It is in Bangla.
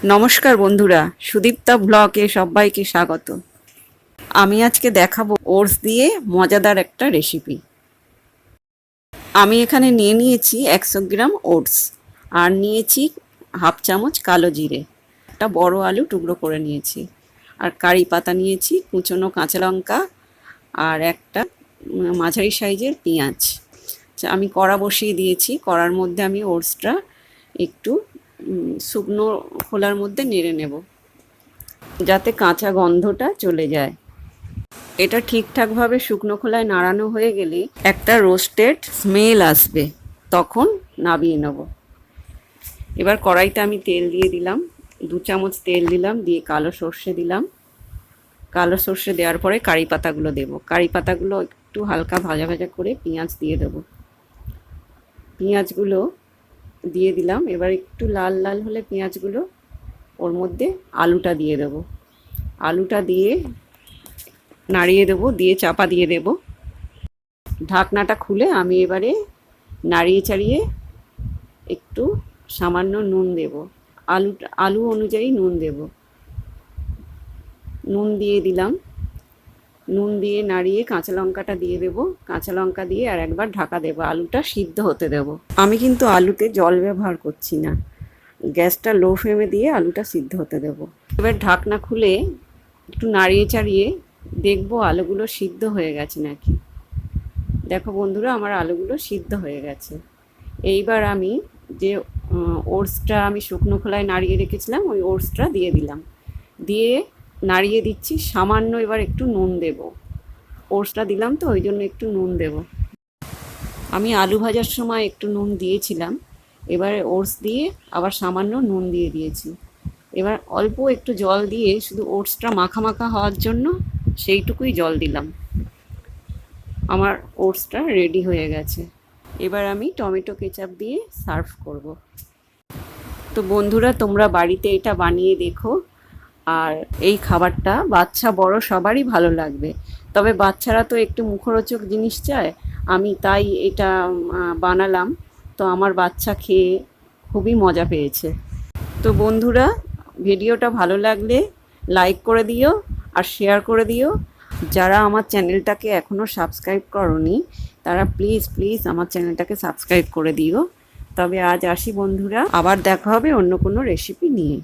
নমস্কার বন্ধুরা, সুদীপ্তা ব্লগে সবাইকে স্বাগত। আমি আজকে দেখাবো ওটস দিয়ে মজাদার একটা রেসিপি। আমি এখানে নিয়ে নিয়েছি 100 গ্রাম ওটস, আর নিয়েছি হাফ চামচ কালো জিরে, একটা বড় আলু টুকরো করে নিয়েছি, আর কারি পাতা নিয়েছি, কুচনো কাঁচা লঙ্কা, আর একটা মাঝারি সাইজের পেঁয়াজ। আমি কড়া বসিয়ে দিয়েছি। কড়ার মধ্যে আমি ওটসটা একটু শুকনো খোলার মধ্যে নেড়ে নেব, যাতে কাঁচা গন্ধটা চলে যায়। এটা ঠিকঠাকভাবে শুকনো খোলায় নাড়ানো হয়ে গেলে একটা রোস্টেড স্মেল আসবে, তখন নামিয়ে নেব। এবার কড়াইতে আমি তেল দিয়ে দিলাম, 2 চামচ তেল দিলাম, দিয়ে কালো সর্ষে দিলাম। কালো সর্ষে দেওয়ার পরে কারি পাতাগুলো দেবো। কারি পাতাগুলো একটু হালকা ভাজা ভাজা করে পেঁয়াজ দিয়ে দেবো। পেঁয়াজগুলো দিয়ে দিলাম। এবার একটু লাল লাল হলে পেঁয়াজগুলো, ওর মধ্যে আলুটা দিয়ে দেবো। আলুটা দিয়ে নাড়িয়ে দেবো, দিয়ে চাপা দিয়ে দেব। ঢাকনাটা খুলে আমি এবারে নাড়িয়ে চাড়িয়ে একটু সামান্য নুন দেব। আলু অনুযায়ী নুন দেব। নুন দিয়ে দিলাম। নুন দিয়ে নাড়িয়ে কাঁচা লঙ্কাটা দিয়ে দেব। কাঁচা লঙ্কা দিয়ে আর একবার ঢাকা দেব, আলুটা সিদ্ধ হতে দেব। আমি কিন্তু আলুতে জল ব্যবহার করছি না, গ্যাসটা লো ফ্লেমে দিয়ে আলুটা সিদ্ধ হতে দেব। এবার ঢাকনা খুলে একটু নাড়িয়ে চাড়িয়ে দেখবো আলুগুলো সিদ্ধ হয়ে গেছে নাকি। দেখো বন্ধুরা, আমার আলুগুলো সিদ্ধ হয়ে গেছে। এইবার আমি যে ওটসটা আমি শুকনো খোলায় নাড়িয়ে রেখেছিলাম, ওই ওটসটা দিয়ে দিলাম। দিয়ে নাড়িয়ে দিচ্ছি। সামান্য এবার একটু নুন দেব। ওটসটা দিলাম তো, ওই জন্য একটু নুন দেব। আমি আলু ভাজার সময় একটু নুন দিয়েছিলাম, এবারে ওটস দিয়ে আবার সামান্য নুন দিয়ে দিয়েছি। এবার অল্প একটু জল দিয়ে শুধু ওটসটা মাখা মাখা হওয়ার জন্য সেইটুকুই জল দিলাম। আমার ওটসটা রেডি হয়ে গেছে। এবার আমি টমেটো কেচাপ দিয়ে সার্ভ করব। তো বন্ধুরা, তোমরা বাড়িতে এটা বানিয়ে দেখো। আর এই খাবারটা বাচ্চা বড় সবারই ভালো লাগবে। তবে বাচ্চারা তো একটু মুখরোচক জিনিস চায়, আমি তাই এটা বানালাম। তো আমার বাচ্চা খেয়ে খুবই মজা পেয়েছে। তো বন্ধুরা, ভিডিওটা ভালো লাগলে লাইক করে দিও আর শেয়ার করে দিও। যারা আমার চ্যানেলটাকে এখনও সাবস্ক্রাইব করোনি, তারা প্লিজ প্লিজ আমার চ্যানেলটাকে সাবস্ক্রাইব করে দিও। তবে আজ আসি বন্ধুরা, আবার দেখা হবে অন্য কোনো রেসিপি নিয়ে।